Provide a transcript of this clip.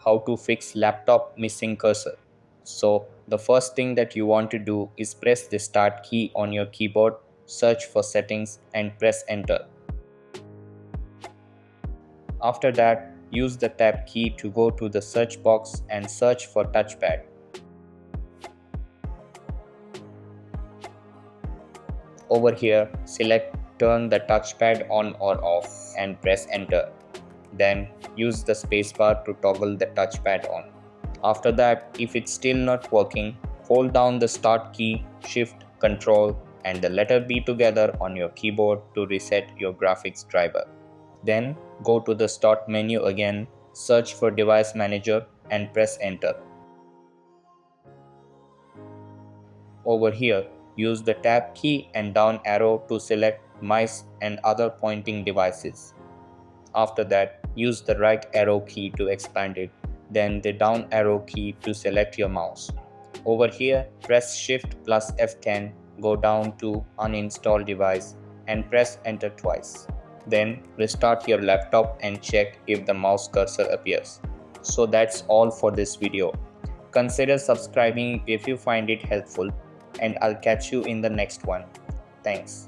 how to fix laptop missing cursor. So the first thing that you want to do is press the start key on your keyboard, search for settings and press enter. After that, use the tab key to go to the search box and search for touchpad. Over here, select turn the touchpad on or off and press enter. Then use the spacebar to toggle the touchpad on. After that, if it's still not working, hold down the start key, shift, control and the letter B together on your keyboard to reset your graphics driver. Then go to the start menu again, search for device manager and press enter. Over here, use the tab key and down arrow to select mice and other pointing devices. After that, use the right arrow key to expand it, then the down arrow key to select your mouse. Over here, press Shift plus F10, go down to uninstall device and press enter twice. Then restart your laptop and check if the mouse cursor appears. So that's all for this video. Consider subscribing if you find it helpful, and I'll catch you in the next one. Thanks.